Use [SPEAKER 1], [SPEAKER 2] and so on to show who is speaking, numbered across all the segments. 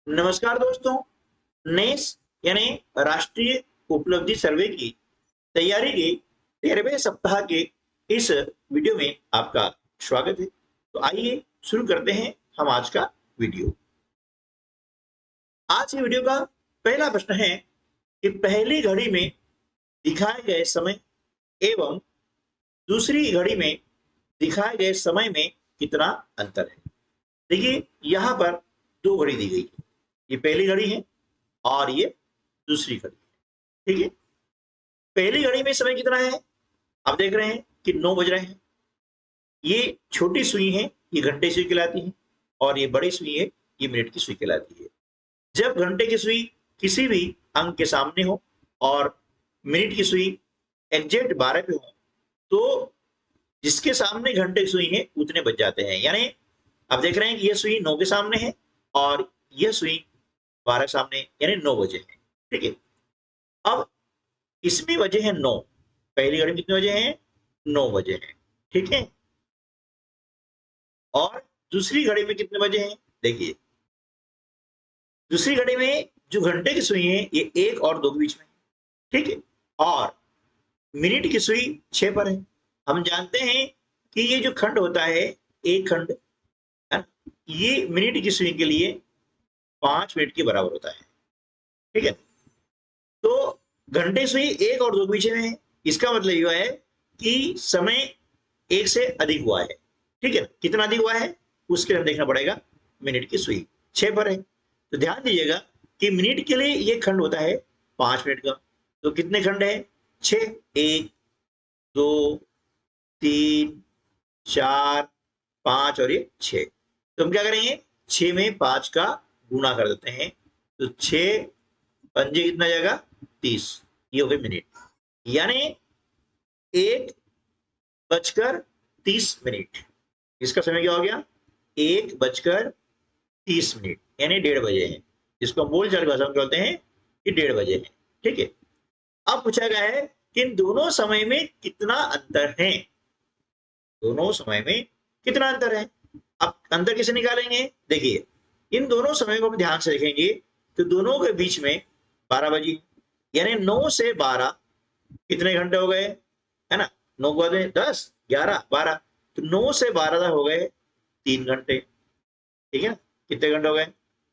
[SPEAKER 1] नमस्कार दोस्तों। नेस यानी राष्ट्रीय उपलब्धि सर्वे की तैयारी के 13वें सप्ताह के इस वीडियो में आपका स्वागत है। तो आइए शुरू करते हैं हम आज का वीडियो। आज की वीडियो का पहला प्रश्न है कि पहली घड़ी में दिखाए गए समय एवं दूसरी घड़ी में दिखाए गए समय में कितना अंतर है। देखिए यहाँ पर दो घड़ी दी गई है, ये पहली घड़ी है और ये दूसरी घड़ी है। ठीक है, पहली घड़ी में समय कितना है, आप देख रहे हैं कि 9 बज रहे हैं। ये छोटी सुई है, ये घंटे सुई कहलाती है, और ये बड़ी सुई है, ये मिनट की सुई कहलाती है। जब घंटे की सुई किसी भी अंक के सामने हो और मिनट की सुई एग्जैक्ट 12 पे हो, तो जिसके सामने घंटे की सुई है उतने बज जाते हैं। यानी आप देख रहे हैं कि यह सुई 9 के सामने है और यह सुई 12 के सामने, यानी 9 बजे है। ठीक है, अब इसमें बजे हैं 9, पहली घड़ी में कितने बजे हैं, 9 बजे हैं। ठीक है, और दूसरी घड़ी में कितने बजे हैं, देखिए दूसरी घड़ी में जो घंटे की सुई है ये 1 और 2 के बीच में है। ठीक है, और मिनट की सुई 6 पर है। हम जानते हैं कि ये जो खंड होता है, एक खंड है, ये मिनट की सुई के लिए 5 मिनट के बराबर होता है। ठीक है, तो घंटे सुई 1 और 2 के बीच में है, इसका मतलब यह है कि समय 1 से अधिक हुआ है। ठीक है, कितना अधिक हुआ है उसके लिए देखना पड़ेगा। मिनट की सुई 6 पर है, तो ध्यान दीजिएगा कि मिनट के लिए ये खंड होता है 5 मिनट का। तो कितने खंड है, 6, 1 2 3 4 5 और ये 6। तो हम क्या करेंगे, 6 में 5 का गुणा कर देते हैं, तो 6 पंजे कितना जाएगा, 30। ये हो गए मिनट, यानी 1:30 इसका समय क्या हो गया, 1:30, यानी 1:30 बजे है। इसको हम बोल चाल भाषा में कहते हैं कि 1:30 बजे है। ठीक है, अब पूछा गया है कि इन दोनों समय में कितना अंतर है, दोनों समय में कितना अंतर है। अब अंतर कैसे निकालेंगे, देखिए इन दोनों समय को हम ध्यान से देखेंगे तो दोनों के बीच में 12 बजी, यानी 9 से 12 कितने घंटे हो गए, है ना, 9 के बाद में 10 11 12, तो 9 से 12 तक हो गए 3 घंटे। ठीक है, कितने घंटे हो गए,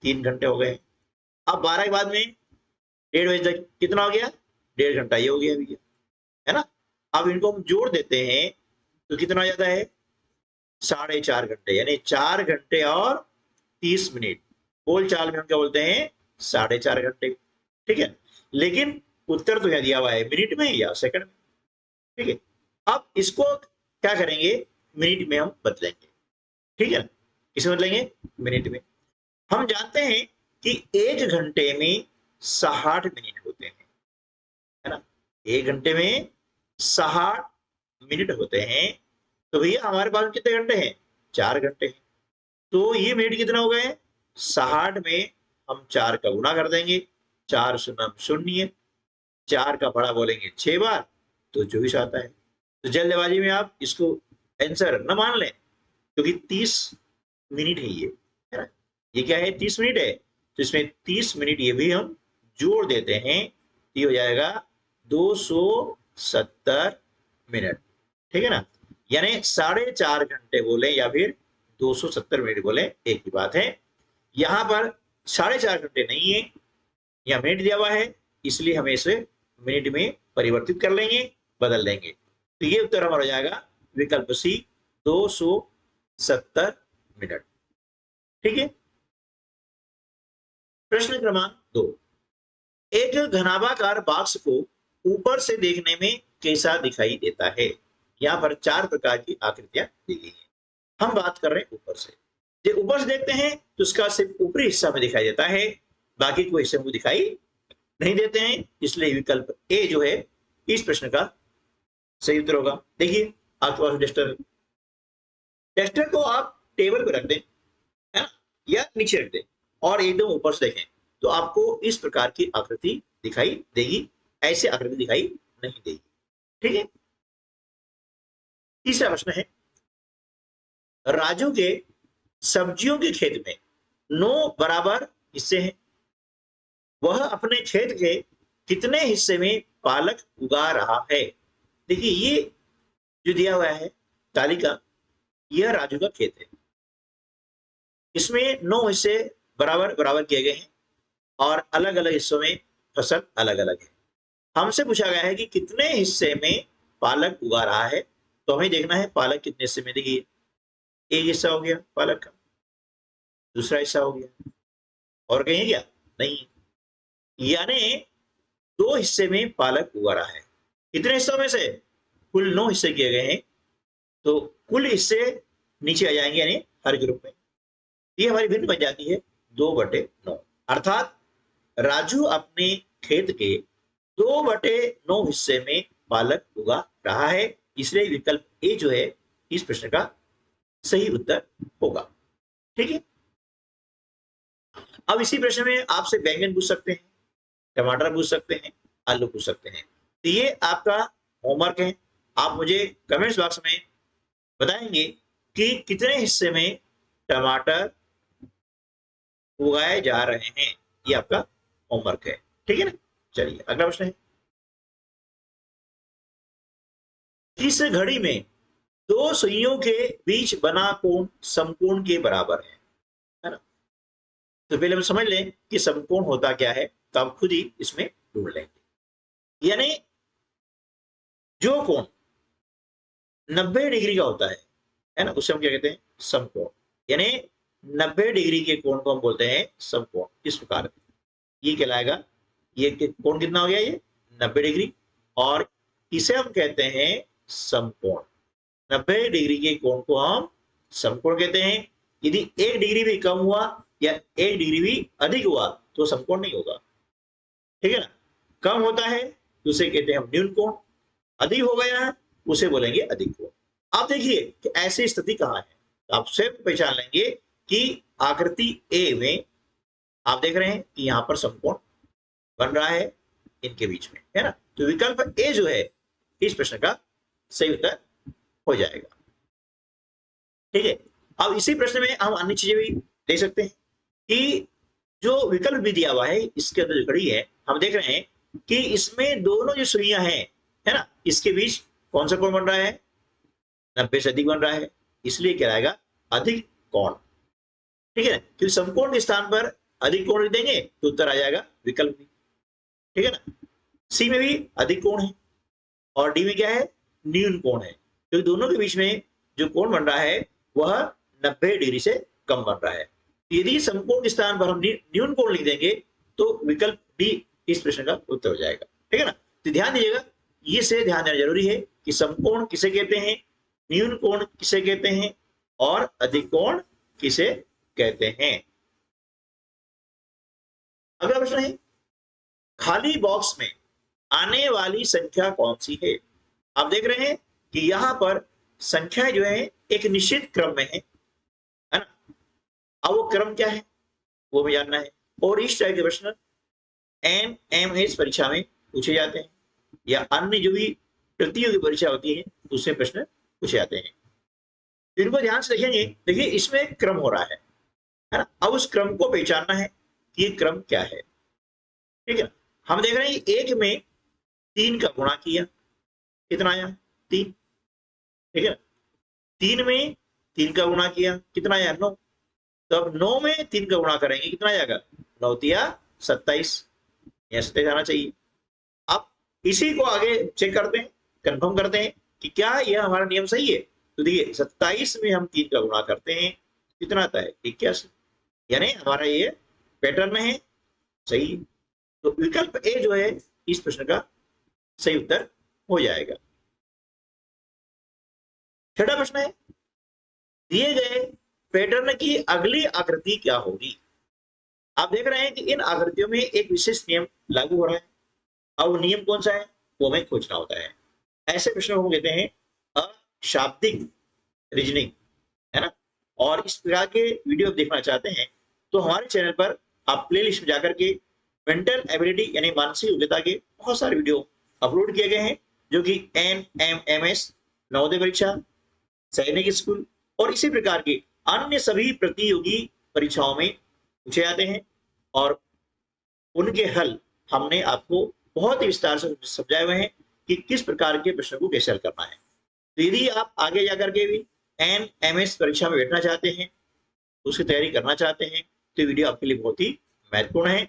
[SPEAKER 1] 3 घंटे हो गए। अब 12 के बाद में 1:30 बजे तक कितना हो गया, 1.5 घंटा ये हो गया भैया, है ना। अब इनको हम जोड़ देते हैं तो कितना हो जाता है, 4.5 घंटे, यानी 4 घंटे और 30 मिनट। बोल चाल में हम क्या बोलते हैं, 4.5 घंटे। ठीक है, लेकिन उत्तर तो यहाँ दिया हुआ है मिनट में या सेकंड में। ठीक है, अब इसको क्या करेंगे, मिनट में हम बदलेंगे। ठीक है, किसे बदलेंगे, मिनट में। हम जानते हैं कि 1 घंटे में 60 मिनट होते हैं, है ना, 1 घंटे में 60 मिनट होते हैं। तो भैया हमारे पास कितने घंटे हैं, 4 घंटे हैं। तो ये मिनट कितना हो गए, 60 में हम 4 का गुणा कर देंगे, 4 शून्य शून्य, 4 का बड़ा बोलेंगे 6 बार तो 24 आता है। तो जल्दबाजी में आप इसको आंसर न मान लें, क्योंकि 30 मिनट है ये, है ना, ये क्या है, 30 मिनट है। तो इसमें 30 मिनट ये भी हम जोड़ देते हैं, ये हो जाएगा 270 मिनट। ठीक है ना, यानी 4.5 घंटे बोले या फिर 270 मिनट बोले, एक ही बात है। यहां पर 4.5 घंटे नहीं है, यहां मिनट दिया हुआ है, इसलिए हमें इसे मिनट में परिवर्तित कर लेंगे, बदल देंगे। तो ये उत्तर हमारा हो जाएगा विकल्प सी, 270 मिनट। ठीक है, प्रश्न क्रमांक 2, एक घनाभाकार बॉक्स को ऊपर से देखने में कैसा दिखाई देता है। यहाँ पर 4 प्रकार की आकृतियां दी गई है, हम बात कर रहे हैं ऊपर से। जब ऊपर से देखते हैं तो उसका सिर्फ ऊपरी हिस्सा में दिखाई देता है, बाकी कोई हिस्से में दिखाई नहीं देते हैं, इसलिए विकल्प ए जो है इस प्रश्न का सही उत्तर होगा। देखिए आपके पास डस्टर है, डस्टर को आप टेबल पर रख दें, है ना, या नीचे रख दें और एकदम ऊपर से देखें तो आपको इस प्रकार की आकृति दिखाई देगी, ऐसे आकृति दिखाई नहीं देगी। ठीक है, तीसरा प्रश्न है, राजू के सब्जियों के खेत में 9 बराबर हिस्से हैं, वह अपने क्षेत्र के कितने हिस्से में पालक उगा रहा है। देखिए ये जो दिया हुआ है तालिका, यह राजू का खेत है। इसमें 9 हिस्से बराबर बराबर किए गए हैं और अलग अलग हिस्सों में फसल अलग अलग है। हमसे पूछा गया है कि कितने हिस्से में पालक उगा रहा है, तो हमें देखना है पालक कितने हिस्से में। देखिए एक हिस्सा हो गया पालक का, दूसरा हिस्सा हो गया, और कहीं क्या नहीं, यानी 2 हिस्से में पालक उगा रहा है। कितने हिस्सों में से? कुल 9 हिस्से किए गए हैं, तो कुल हिस्से नीचे आ जाएंगे, यानी हर ग्रुप में। ये हमारी भिन्न बन जाती है 2/9, अर्थात राजू अपने खेत के 2/9 हिस्से में पालक उगा रहा है। इसलिए विकल्प ए जो है इस प्रश्न का सही उत्तर होगा। ठीक है, अब इसी प्रश्न में आपसे बैंगन पूछ सकते हैं, टमाटर पूछ सकते हैं, आलू पूछ सकते हैं। तो ये आपका होमवर्क है। आप मुझे कमेंट्स बॉक्स में बताएंगे कि कितने हिस्से में टमाटर उगाए जा रहे हैं। ये आपका होमवर्क है, ठीक है ना। चलिए अगला प्रश्न है, इस घड़ी में 2 सुइयों के बीच बना कोण समकोण के बराबर है ना। तो पहले हम समझ लें कि समकोण होता क्या है, तो आप खुद ही इसमें ढूंढ लेंगे। यानी जो कोण 90 डिग्री का होता है ना, उसे हम क्या कहते हैं? समकोण। यानी 90 डिग्री के कोण को हम बोलते हैं समकोण। इस प्रकार ये कहलाएगा, ये कोण कितना हो गया? ये 90 डिग्री, और इसे हम कहते हैं समकोण। 90 डिग्री के कोण को हम समकोण कहते हैं। यदि 1 डिग्री भी कम हुआ या 1 डिग्री भी अधिक हुआ तो समकोण नहीं होगा, ठीक है ना। कम होता है तो उसे कहते हैं हम न्यून कोण, अधिक हो गया है उसे बोलेंगे अधिक कोण। आप देखिए कि ऐसी स्थिति कहां है, तो आप स्वयं पहचान लेंगे कि आकृति ए में आप देख रहे हैं कि यहां पर समकोण बन रहा है इनके बीच में, है ना। तो विकल्प ए जो है इस प्रश्न का सही उत्तर हो जाएगा, ठीक है। अब इसी प्रश्न में हम अन्य चीजें भी देख सकते हैं कि जो विकल्प भी दिया हुआ है इसके अंदर जो घड़ी है, हम देख रहे हैं कि इसमें दोनों जो सुइयां हैं, है ना, इसके बीच कौन सा कोण बन रहा है? 90 से अधिक बन रहा है, इसलिए कहलाएगा अधिक कोण, ठीक है ना। क्योंकि समकोण के स्थान पर अधिक कोण लिख देंगे तो उत्तर आ जाएगा विकल्प बी, ठीक है ना। सी में भी अधिक कोण है और डी में क्या है? न्यून कोण है, क्योंकि दोनों के बीच में जो कोण बन रहा है वह 90 डिग्री से कम बन रहा है। यदि समकोण के स्थान पर हम न्यून कोण लिख देंगे तो विकल्प डी इस प्रश्न का उत्तर हो जाएगा, ठीक है ना। तो ध्यान दीजिएगा, ये से ध्यान देना जरूरी है कि समकोण किसे कहते हैं, न्यून कोण किसे कहते हैं और अधिक कोण किसे कहते हैं। अगला प्रश्न है, खाली बॉक्स में आने वाली संख्या कौन सी है? आप देख रहे हैं कि यहां पर संख्या जो है एक निश्चित क्रम में है ना। अब वो क्रम क्या है वो हमें जानना है, और इस टाइप के प्रश्न एमएमएस परीक्षा में पूछे जाते हैं या अन्य जो भी प्रतियोगी परीक्षा होती है उसमें प्रश्न पूछे जाते हैं। इनको ध्यान से देखेंगे, देखिए इसमें क्रम हो रहा है ना। अब उस क्रम को पहचानना है कि ये क्रम क्या है, ठीक है ना। हम देख रहे हैं एक में 3 का गुणा किया, कितना आया? 3, ठीक है ना। 3 में 3 का गुणा किया, कितना आया? 9। तो अब 9 में 3 का गुणा करेंगे, कितना आएगा? 9 तिया 27, ऐसे जाना चाहिए। अब इसी को आगे चेक करते हैं, कंफर्म करते हैं कि क्या यह हमारा नियम सही है। तो देखिए 27 में हम 3 का गुणा करते हैं, कितना आता है? 81, यानी हमारा ये पैटर्न है, सही है। तो विकल्प ए जो है इस प्रश्न का सही उत्तर हो जाएगा। छठा प्रश्न है, दिए गए पैटर्न की अगली आकृति क्या होगी? आप देख रहे हैं कि इन आकृतियों में एक विशेष नियम लागू हो रहा है। अब नियम कौन सा है वो हमें खोजना होता है। ऐसे प्रश्नों को कहते हैं अशाब्दिक रीजनिंग, है ना। और इस प्रकार के वीडियो देखना चाहते हैं तो हमारे चैनल पर आप प्लेलिस्ट में जाकर के मेंटल एबिलिटी यानी मानसिक योग्यता के बहुत सारे वीडियो अपलोड किए गए हैं, जो कि एमएमएस, नवोदय परीक्षा, सैनिक स्कूल और इसी प्रकार के अन्य सभी प्रतियोगी परीक्षाओं में पूछे जाते हैं। और उनके हल हमने आपको बहुत ही विस्तार से समझाए हुए हैं कि किस प्रकार के प्रश्नों को कैसे हल करना है। तो यदि आप आगे जाकर के भी NMS परीक्षा में बैठना चाहते हैं, उसकी तैयारी करना चाहते हैं, तो वीडियो आपके लिए बहुत ही महत्वपूर्ण है,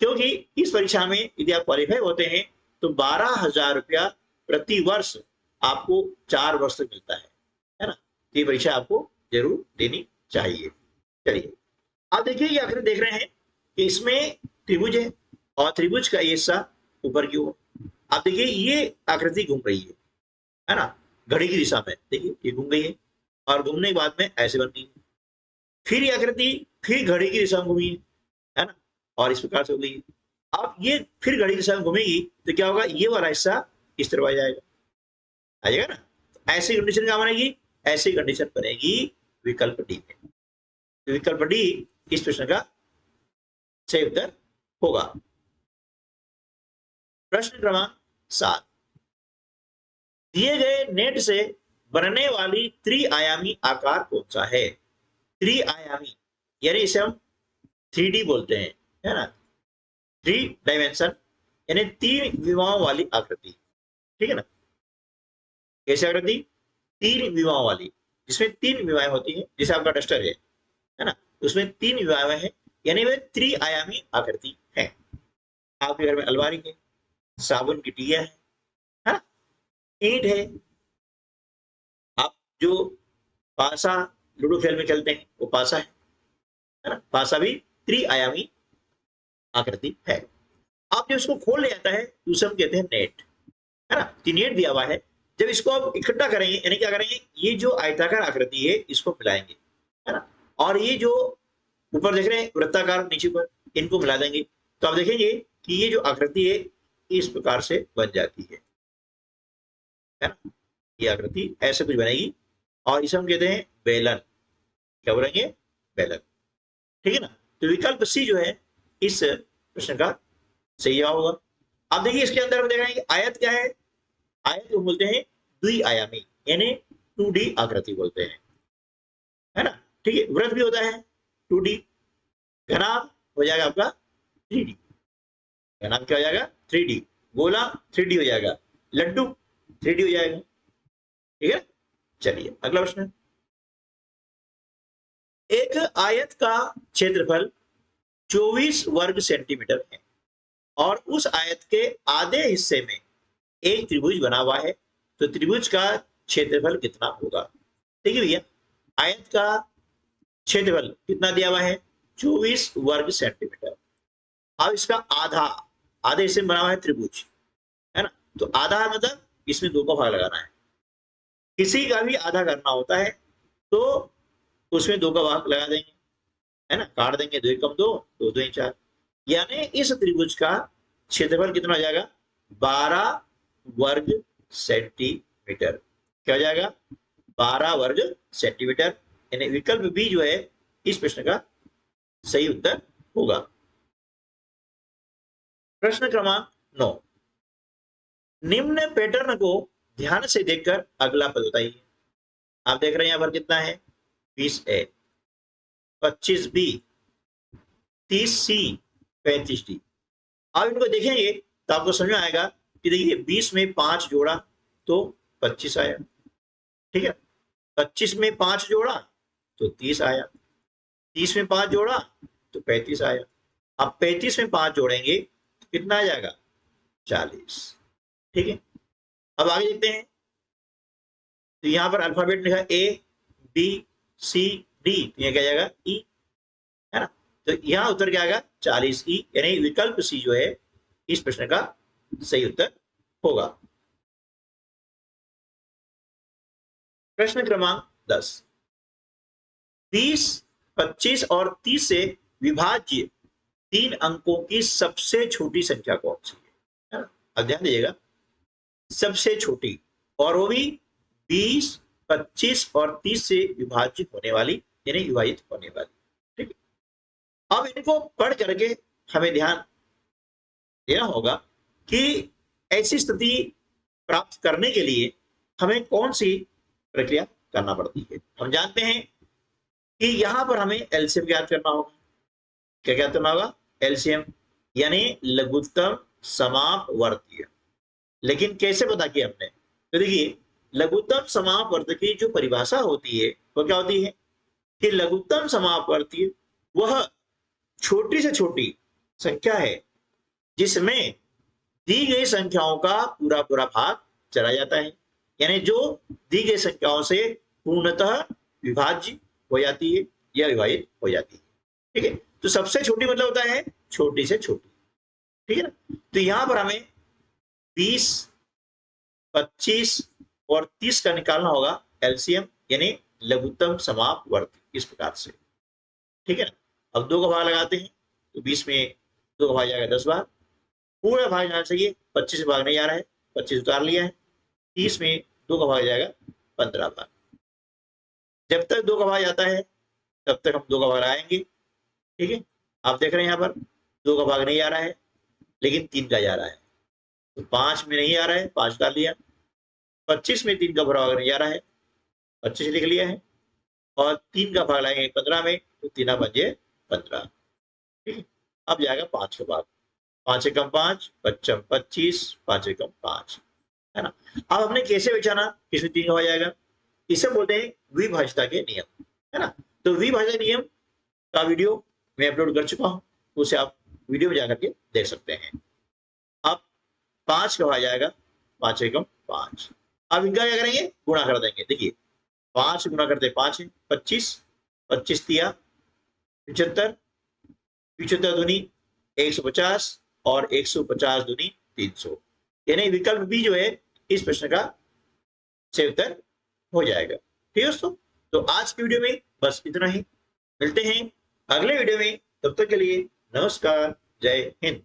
[SPEAKER 1] क्योंकि इस परीक्षा में यदि आप क्वालिफाई होते हैं तो 12,000 रुपया प्रति वर्ष आपको 4 वर्ष तक मिलता है ना। तो ये परीक्षा आपको जरूर देनी चाहिए। चलिए आप देखिए, ये आखिर देख रहे हैं कि इसमें त्रिभुज है और त्रिभुज का ये हिस्सा ऊपर की ओर, आप देखिए ये आकृति घूम रही है ना, घड़ी की दिशा में। देखिए ये घूम गई है और घूमने के बाद में ऐसे बन गई है, फिर ये आकृति फिर घड़ी की दिशा में घूमी है ना, और इस प्रकार से हो गई है। अब ये फिर घड़ी की दिशा में घूमेगी तो क्या होगा, ये वाला हिस्सा इस तरफ आ जाएगा ना। तो ऐसी कंडीशन क्या बनेगी, ऐसी कंडीशन बनेगी विकल्प डी में। तो विकल्प डी इस प्रश्न का सही उत्तर होगा। प्रश्न क्रमांक 7, दिए गए नेट से बनने वाली त्रिआयामी आकार कौन सा है। त्रिआयामी यानी इसे हम 3D बोलते हैं, है ना, 3 डायमेंशन यानी 3 विमाओं वाली आकृति, ठीक है ना। कैसी आकृति, 3 विमाओं वाली, जिसमें 3 विमाएं होती हैं, जैसे आपका डस्टर है ना, उसमें 3 विमाएं हैं, यानी वह त्रिआयामी आकृति है। आपके घर में अलमारी है, साबुन की टिया है ना, ईंट है, आप जो पासा लूडो खेल में खेलते हैं वो पासा है ना, पासा भी त्रिआयामी आकृति है। आप जब इसको खोल ले जाता है तो उसे हम कहते हैं नेट, है ना। तो नेट दिया हुआ है, जब इसको आप इकट्ठा करेंगे यानी क्या करेंगे, ये जो आयताकार आकृति है इसको मिलाएंगे, है ना, और ये जो ऊपर देख रहे हैं वृत्ताकार नीचे पर, इनको मिला देंगे, तो आप देखेंगे कि ये जो आकृति है इस प्रकार से बन जाती है ना। ये आकृति ऐसे कुछ बनेगी और इसे हम कहते हैं बेलन। क्या बोलेंगे, बेलन, ठीक है ना। तो विकल्प सी जो है इस प्रश्न का सही जवाब होगा। अब देखिए इसके अंदर हम देख रहे हैं कि आयत क्या है, आयत को बोलते हैं द्विआयामी यानी 2D आकृति बोलते हैं, है ना, ठीक है। वृत्त भी होता है 2D, घनाभ हो जाएगा आपका 3D, घनाभ क्या हो जाएगा 3D, गोला 3D हो जाएगा, लड्डू 3D हो जाएगा, ठीक है। चलिए अगला प्रश्न, एक आयत का क्षेत्रफल 24 वर्ग सेंटीमीटर है और उस आयत के आधे हिस्से में एक त्रिभुज बना हुआ है, तो त्रिभुज का क्षेत्रफल कितना होगा। देखिए भैया, आयत का क्षेत्रफल कितना दिया हुआ है 24 वर्ग सेंटीमीटर। अब इसका आधे हिस्से में बना हुआ है त्रिभुज, है ना, तो आधा मतलब इसमें 2 का भाग लगाना है। किसी का भी आधा करना होता है तो उसमें 2 का भाग लगा देंगे, है ना, काट देंगे, 2 कम 2, 2 2 4, यानी इस त्रिभुज का क्षेत्रफल कितना हो जाएगा 12 वर्ग सेंटीमीटर। क्या हो जाएगा 12 वर्ग सेंटीमीटर, यानी विकल्प बी जो है इस प्रश्न का सही उत्तर होगा। प्रश्न क्रमांक 9, निम्न पैटर्न को ध्यान से देखकर अगला पद बताइए। आप देख रहे हैं यहां पर कितना है 20A, 25B, 30C, 35D। आप इनको देखेंगे तो आपको समझ में आएगा कि देखिए 20 में 5 जोड़ा तो 25 आया, ठीक है, 25 में 5 जोड़ा तो 30 आया, 30 में 5 जोड़ा तो 35 आया। अब 35 में 5 जोड़ेंगे तो कितना आ जाएगा 40, ठीक है। अब आगे देखते हैं, तो यहां पर अल्फाबेट लिखा A, B, C, D, तो यह क्या जाएगा E, है ना, तो यहां उत्तर क्या आएगा 40E, यानी विकल्प सी जो है इस प्रश्न का सही उत्तर होगा। प्रश्न क्रमांक 10, 20, 25 और 30 से विभाज्य 3 अंकों की सबसे छोटी संख्या कौन सी है ना। अब ध्यान दीजिएगा, सबसे छोटी, और वो भी 20, 25 और 30 से विभाजित होने वाली यानी विभाजित होने वाली, ठीक है। अब इनको पढ़ करके हमें ध्यान देना होगा कि ऐसी स्थिति प्राप्त करने के लिए हमें कौन सी प्रक्रिया करना पड़ती है। हम जानते हैं कि यहां पर हमें एलसीएम ज्ञात करना होगा, क्या क्या करना होगा, एलसीएम यानी लघुत्तम समापवर्तीय। लेकिन कैसे पता किया हमने, तो देखिए लघुत्तम समापवर्ती की जो परिभाषा होती है वो क्या होती है कि लघुत्तम समापवर्ती वह छोटी से छोटी संख्या है जिसमें दी गई संख्याओं का पूरा पूरा भाग चला जाता है, यानी जो दी गई संख्याओं से पूर्णतः विभाज्य हो जाती है या विभाजित हो जाती है। ठीक है, तो सबसे छोटी मतलब होता है छोटी से छोटी। ठीक है ना, तो यहां पर हमें 20, 25 और 30 का निकालना होगा एलसीएम यानी लघुत्तम समापवर्ती, इस प्रकार से। ठीक है ना, अब 2 का भाग लगाते हैं तो 20 में 2 का भाग जाएगा 10 बार, पूरा भाग जाना चाहिए, 25 से भाग नहीं आ रहा है, 25 उतार लिया है, 30 में 2 का भाग जाएगा 15 बार। जब तक 2 का भाग जाता है तब तक हम 2 का भाग लगाएंगे। ठीक है, आप देख रहे हैं यहाँ पर 2 का भाग नहीं आ रहा है लेकिन 3 का जा रहा है, तो 5 में नहीं आ रहा है, 5 उतार लिया, 25 में 3 का भाग नहीं आ रहा है, 25 लिख लिया है, और 3 का भाग लाएंगे 15 में, तो 3 बजे 15। ठीक है, अब जाएगा 5 का भाग, 5 एकम 5, 25, 5 एकम 5, है ना। अब हमने कैसे बचाना, किसमें 3 का भाग जाएगा, इसे बोलते हैं विभाज्यता के नियम, है ना। तो विभाज्यता नियम का वीडियो मैं अपलोड कर चुका हूं, उसे आप वीडियो में जाकर के देख सकते हैं। अब 5 का भाग जाएगा 5 एकम 5। अब इनका क्या करेंगे, गुणा कर देंगे। देखिए 5 गुणा करते 5 है 25, 25 तिया 75, 75 दूनी 150 और 150 दूनी 300, यानी विकल्प बी जो है इस प्रश्न का सही उत्तर हो जाएगा। ठीक है दोस्तों, तो आज की वीडियो में बस इतना ही, मिलते हैं अगले वीडियो में, तब तक के लिए नमस्कार, जय हिंद।